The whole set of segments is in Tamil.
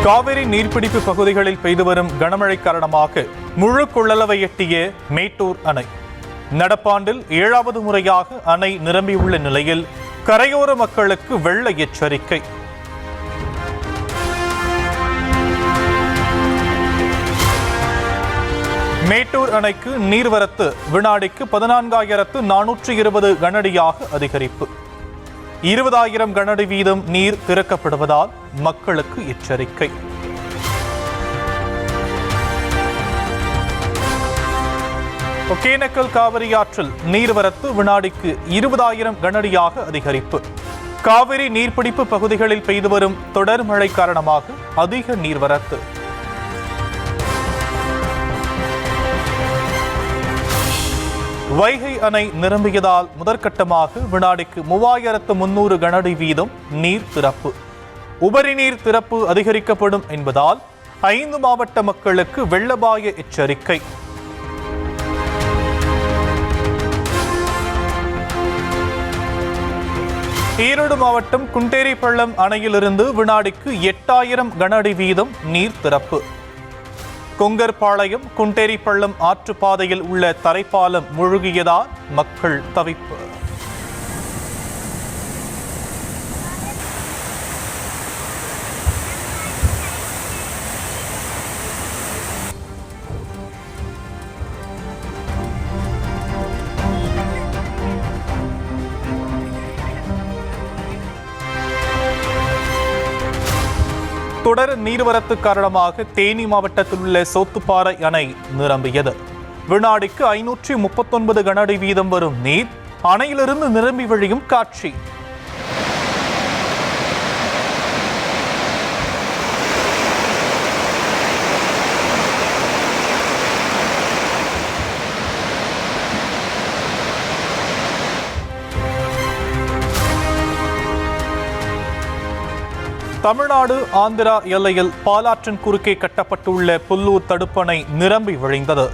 காவிரி நீர்பிடிப்பு பகுதிகளில் பெய்து வரும் கனமழை காரணமாக முழு கொள்ளளவை எட்டிய மேட்டூர் அணை. நடப்பாண்டில் 7வது முறையாக அணை நிரம்பியுள்ள நிலையில் கரையோர மக்களுக்கு வெள்ள எச்சரிக்கை. மேட்டூர் அணைக்கு நீர்வரத்து வினாடிக்கு 14,420 கனஅடியாக அதிகரிப்பு. 20,000 கனஅடி வீதம் நீர் திறக்கப்படுவதால் மக்களுக்கு எச்சரிக்கை. ஒகேனக்கல் காவிரி ஆற்றில் நீர்வரத்து வினாடிக்கு 20,000 கனஅடியாக அதிகரிப்பு. காவிரி நீர்பிடிப்பு பகுதிகளில் பெய்து வரும் தொடர் மழை காரணமாக அதிக நீர்வரத்து. வைகை அணை நிரம்பியதால் முதற்கட்டமாக வினாடிக்கு 3,300 கனஅடி வீதம் நீர் திறப்பு. உபரி நீர் திறப்பு அதிகரிக்கப்படும் என்பதால் 5 மாவட்ட மக்களுக்கு வெள்ளபாய எச்சரிக்கை. ஈரோடு மாவட்டம் குண்டேரிப்பள்ளம் அணையிலிருந்து வினாடிக்கு 8,000 கனஅடி வீதம் நீர் திறப்பு. கொங்கர்பாளையம் குண்டேரிப்பள்ளம் ஆற்றுப்பாதையில் உள்ள தரைப்பாலம் முழுகியதால் மக்கள் தவிப்பு. தொடர் நீர்வரத்து காரணமாக தேனி மாவட்டத்தில் உள்ள சோத்துப்பாறை அணை நிரம்பியது. வினாடிக்கு 539 கனஅடி வீதம் வரும் நீர் அணையிலிருந்து நிரம்பி வழியும் காட்சி. தமிழ்நாடு ஆந்திரா எல்லையில் பாலாற்றின் குறுக்கே கட்டப்பட்டுள்ள புல்லூர் தடுப்பணை நிரம்பி வழிந்தது.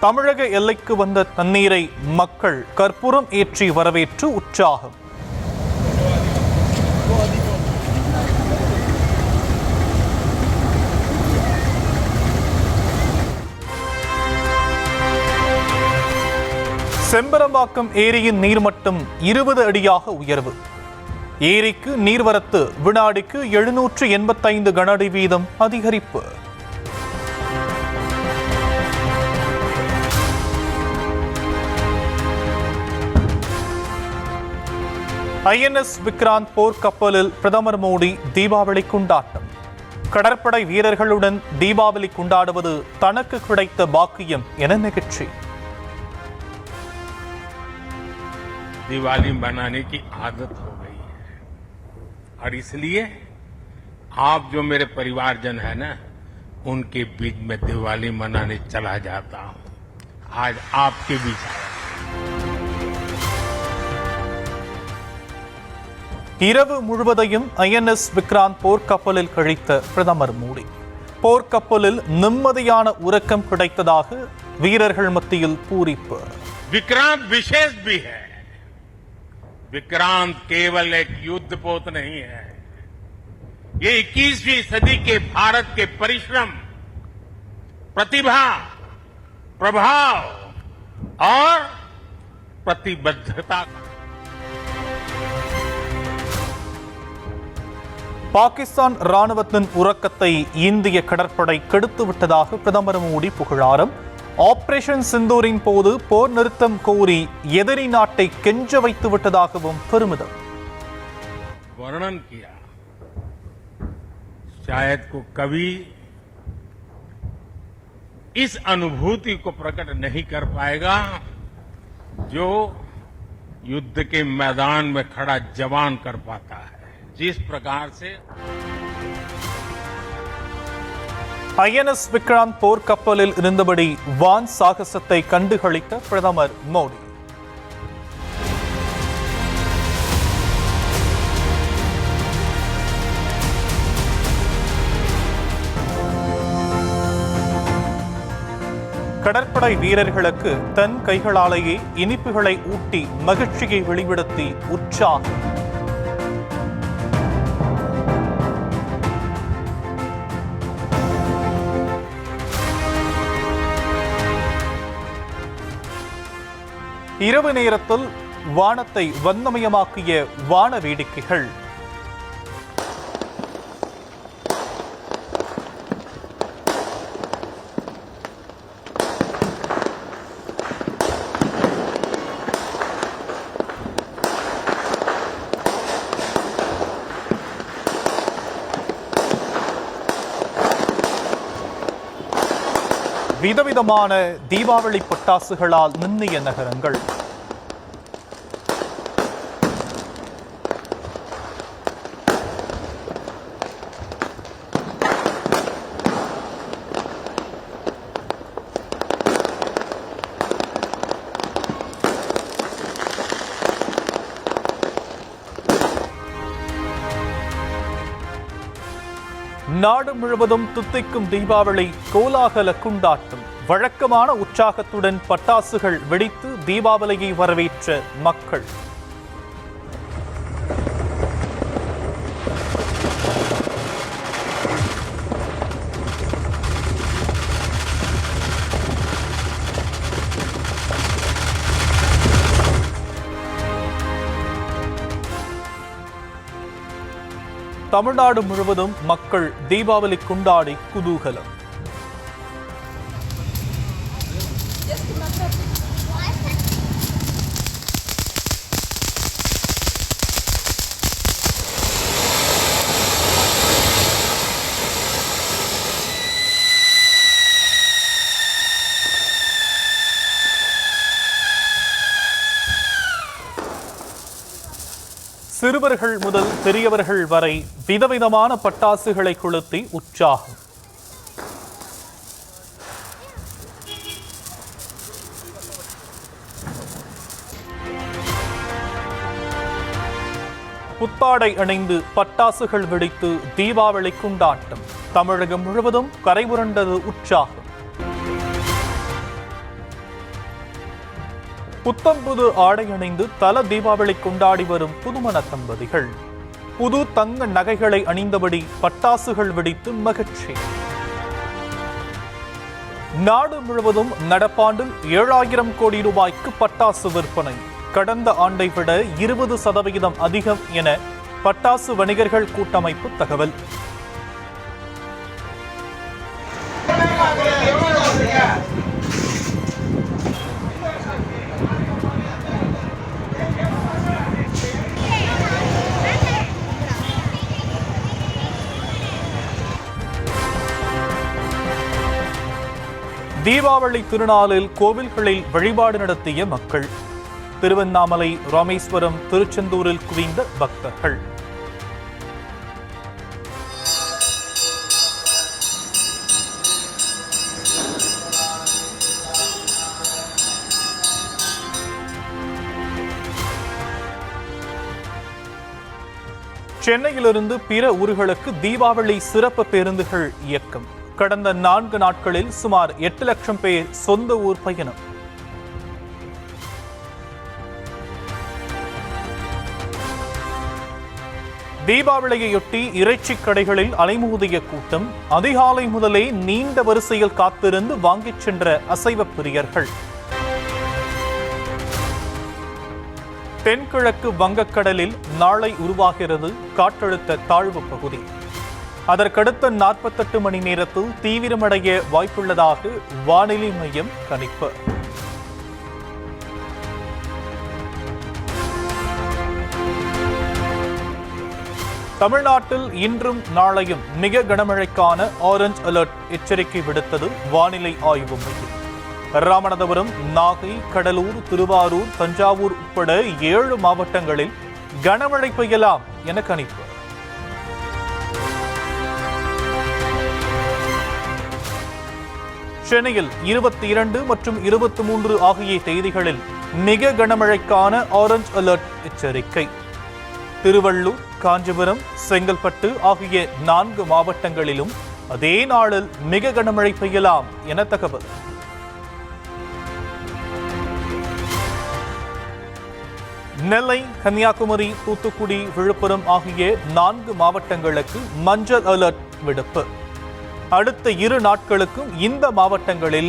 தமிழக எல்லைக்கு வந்த தண்ணீரை மக்கள் கற்பூரம் ஏற்றி வரவேற்று உற்சாகம். செம்பரம்பாக்கம் ஏரியின் நீர்மட்டம் 20 அடியாக உயர்வு. ஏரிக்கு நீர்வரத்து வினாடிக்கு 785 கனஅடி வீதம் அதிகரிப்பு. INS விக்ராந்த் போர்க்கப்பலில் பிரதமர் மோடி தீபாவளி கொண்டாட்டம். கடற்படை வீரர்களுடன் தீபாவளி கொண்டாடுவது தனக்கு கிடைத்த பாக்கியம் என நிகழ்ச்சி. दिवाली मनाने की आदत हो गई है और इसलिए आप जो मेरे परिवारजन है ना, उनके बीच में दिवाली मनाने चला जाता हूं. आज आपके बीच आया. இரவு முழுவதையும் INS விக்ராந்த் போர்க்கப்பலில் கழித்த பிரதமர் மோடி. போர்க்கப்பலில் நிம்மதியான உறக்கம் கிடைத்ததாக வீரர்கள் மத்தியில் பூரிப்பு. विक्रांत विशेष भी है. विक्रांत केवल एक युद्धपोत नहीं है. ये 21वीं सदी के भारत के परिश्रम, प्रतिभा, प्रभाव और प्रतिबद्धता. பாகிஸ்தான் ராணுவத்தின் உறக்கத்தை இந்திய கடற்படை கெடுத்துவிட்டதாக பிரதமர் மோடி புகழாரம். ஆபரேஷன் சிந்தூரின் போது போர் நிறுத்தம் கோரி எதிரி நாட்டை கெஞ்ச வைத்து விட்டதாகவும் பெருமிதம். वर्णन किया. शायद को कवि इस अनुभूति को प्रकट नहीं कर पाएगा जो युद्ध के मैदान में खड़ा जवान कर पाता है. जिस प्रकार से INS விக்ராந்த் போர்க்கப்பலில் இருந்தபடி வான் சாகசத்தை கண்டுகளித்த பிரதமர் மோடி. கடற்படை வீரர்களுக்கு தன் கைகளாலேயே இனிப்புகளை ஊட்டி மகிழ்ச்சியை வெளிப்படுத்தி உற்சாகம். இரவு நேரத்தில் வானத்தை வண்ணமயமாக்கிய வான வேடிக்கைகள். விதவிதமான தீபாவளி பட்டாசுகளால் மின்னிய நகரங்கள். நாடு முழுவதும் துத்திக்கும் தீபாவளி கோலாகல கொண்டாட்டம். வழக்கமான உற்சாகத்துடன் பட்டாசுகள் வெடித்து தீபாவளியை வரவேற்ற மக்கள். தமிழ்நாடு முழுவதும் மக்கள் தீபாவளி கொண்டாடி குதூகலம். சிறுவர்கள் முதல் பெரியவர்கள் வரை விதவிதமான பட்டாசுகளை கொளுத்தி உற்சாகம். புத்தாடை அணிந்து பட்டாசுகள் வெடித்து தீபாவளி கொண்டாட்டம். தமிழகம் முழுவதும் கரைபுரண்டது உற்சாகம். புத்தம்புது ஆடை அணிந்து தல தீபாவளி கொண்டாடி வரும் புதுமண தம்பதிகள். புது தங்க நகைகளை அணிந்தபடி பட்டாசுகள் வெடித்து மகிழ்ச்சி. நாடு முழுவதும் நடப்பாண்டில் 7000 கோடி ரூபாய்க்கு பட்டாசு விற்பனை. கடந்த ஆண்டை விட 20% அதிகம் என பட்டாசு வணிகர்கள் கூட்டமைப்பு தகவல். தீபாவளி திருநாளில் கோவில்களில் வழிபாடு நடத்திய மக்கள். திருவண்ணாமலை, ராமேஸ்வரம், திருச்செந்தூரில் குவிந்த பக்தர்கள். சென்னையிலிருந்து பிற ஊர்களுக்கு தீபாவளி சிறப்பு பேருந்துகள் இயக்கம். கடந்த 4 நாட்களில் சுமார் 8 லட்சம் பேர் சொந்த ஊர் பயணம். தீபாவளியையொட்டி இறைச்சி கடைகளில் அலைமோதிய கூட்டம். அதிகாலை முதலே நீண்ட வரிசையில் காத்திருந்து வாங்கிச் சென்ற அசைவ பிரியர்கள். தென்கிழக்கு வங்கக்கடலில் நாளை உருவாகிறது காற்றழுத்த தாழ்வு பகுதி. அதற்கடுத்த 48 மணி நேரத்தில் தீவிரமடைய வாய்ப்புள்ளதாக வானிலை மையம் கணிப்பு. தமிழ்நாட்டில் இன்றும் நாளையும் மிக கனமழைக்கான ஆரஞ்ச் அலர்ட் எச்சரிக்கை விடுத்தது வானிலை ஆய்வு மையம். ராமநாதபுரம், நாகை, கடலூர், திருவாரூர், தஞ்சாவூர் உட்பட 7 மாவட்டங்களில் கனமழை பெய்யலாம் என கணிப்பு. சென்னையில் 22 மற்றும் 23 ஆகிய தேதிகளில் மிக கனமழைக்கான ஆரஞ்ச் அலர்ட் எச்சரிக்கை. திருவள்ளூர், காஞ்சிபுரம், செங்கல்பட்டு ஆகிய 4 மாவட்டங்களிலும் அதே நாளில் மிக கனமழை பெய்யலாம் என தகவல். நெல்லை, கன்னியாகுமரி, தூத்துக்குடி, விழுப்புரம் ஆகிய 4 மாவட்டங்களுக்கு மஞ்சள் அலர்ட் விடுப்பு. அடுத்த 2 நாட்களுக்கும் இந்த மாவட்டங்களில்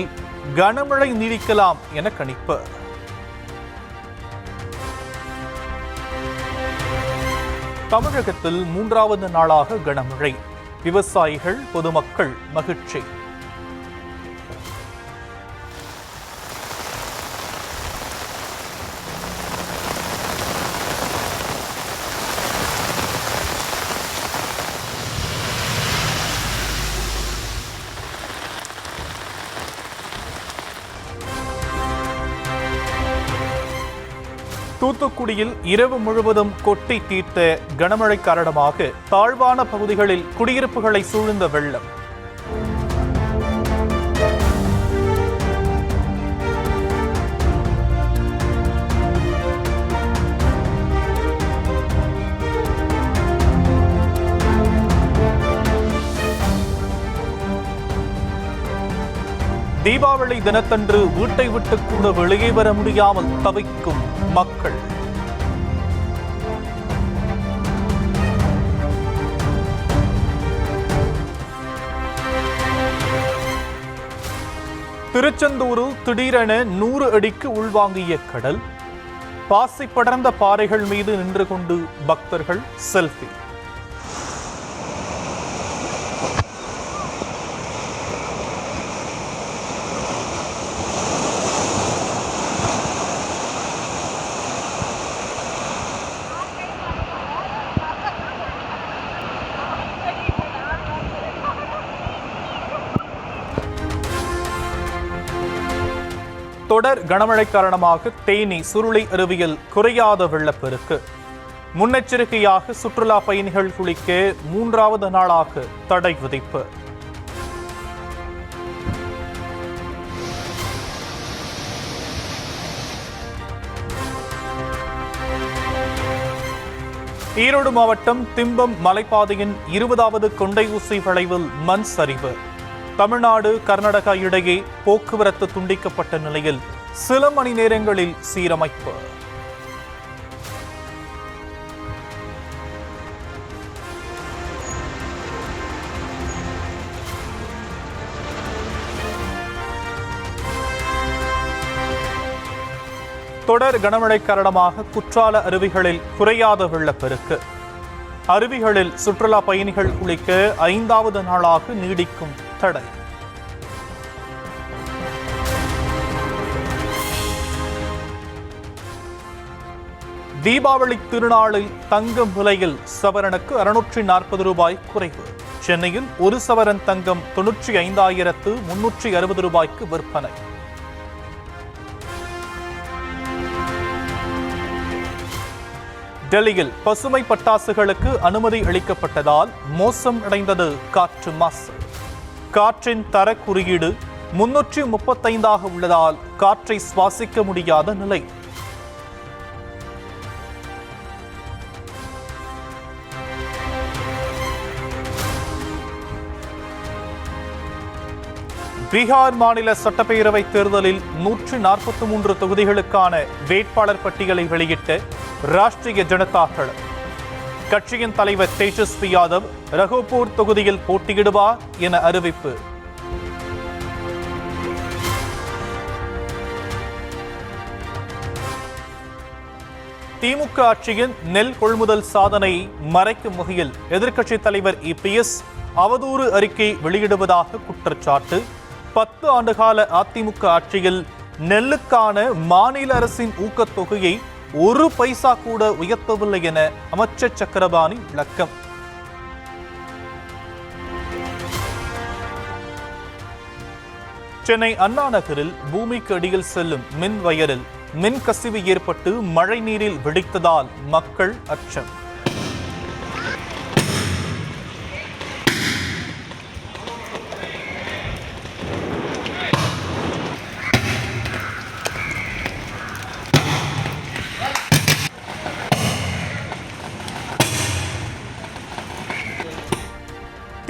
கனமழை நீடிக்கலாம் என கணிப்பு. தமிழகத்தில் 3வது நாளாக கனமழை. விவசாயிகள், பொதுமக்கள் மகிழ்ச்சி. தூத்துக்குடியில் இரவு முழுவதும் கொட்டி தீர்த்த கனமழை காரணமாக தாழ்வான பகுதிகளில் குடியிருப்புகளை சூழ்ந்த வெள்ளம். தீபாவளி தினத்தன்று வீட்டை விட்டு கூட வெளியே வர முடியாமல் தவிக்கும் மக்கள். திருச்செந்தூரில் திடீரென 100 அடிக்கு உள்வாங்கிய கடல். பாசி படர்ந்த பாறைகள் மீது நின்று கொண்டு பக்தர்கள் செல்ஃபி. தொடர் கனமழை காரணமாக தேனி சுருளி அருவியில் குறையாத வெள்ளப்பெருக்கு. முன்னெச்சரிக்கையாக சுற்றுலா பயணிகள் குளிக்க 3வது நாளாக தடை விதிப்பு. ஈரோடு மாவட்டம் திம்பம் மலைப்பாதையின் 20வது கொண்டை ஊசி வளைவில் மண் சரிவு. தமிழ்நாடு, கர்நாடகா இடையே போக்குவரத்து துண்டிக்கப்பட்ட நிலையில் சில மணி நேரங்களில் சீரமைப்பு. தொடர் கனமழை காரணமாக குற்றால அருவிகளில் குறையாத வெள்ளப்பெருக்கு. அருவிகளில் சுற்றுலா பயணிகள் குளிக்க 5வது நாளாக நீடிக்கும் தடை. தீபாவளி திருநாளில் தங்கம் விலையில் சவரனுக்கு 640 ரூபாய் குறைவு. சென்னையில் 1 சவரன் தங்கம் 95,360 ரூபாய்க்கு விற்பனை. டெல்லியில் பசுமை பட்டாசுகளுக்கு அனுமதி அளிக்கப்பட்டதால் மோசம் அடைந்தது காற்று மாசு. காற்றின் தர குறியீடு 335 உள்ளதால் காற்றை சுவாசிக்க முடியாத நிலை. பீகார் மாநில சட்டப்பேரவை தேர்தலில் 143 தொகுதிகளுக்கான வேட்பாளர் பட்டியலை வெளியிட்ட ராஷ்டிரிய ஜனதா தளம். கட்சியின் தலைவர் தேஜஸ்வி யாதவ் ரகோபூர் தொகுதியில் போட்டியிடுவார் என அறிவிப்பு. திமுக ஆட்சியின் நெல் கொள்முதல் சாதனையை மறைக்கும் வகையில் எதிர்க்கட்சித் தலைவர் EPS அவதூறு அறிக்கை வெளியிடுவதாக குற்றச்சாட்டு. 10 ஆண்டுகால அதிமுக ஆட்சியில் நெல்லுக்கான மாநில அரசின் ஊக்கத்தொகையை 1 பைசா கூட உயர்த்தவில்லை என அமைச்சர் சக்கரபாணி விளக்கம். சென்னை அண்ணா நகரில் பூமிக்கு அடியில் செல்லும் மின் வயரில் மின் கசிவு ஏற்பட்டு மழை நீரில் வெடித்ததால் மக்கள் அச்சம்.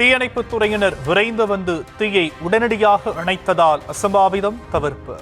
தீயணைப்புத் துறையினர் விரைந்து வந்து தீயை உடனடியாக அணைத்ததால் அசம்பாவிதம் தவிர்ப்பு.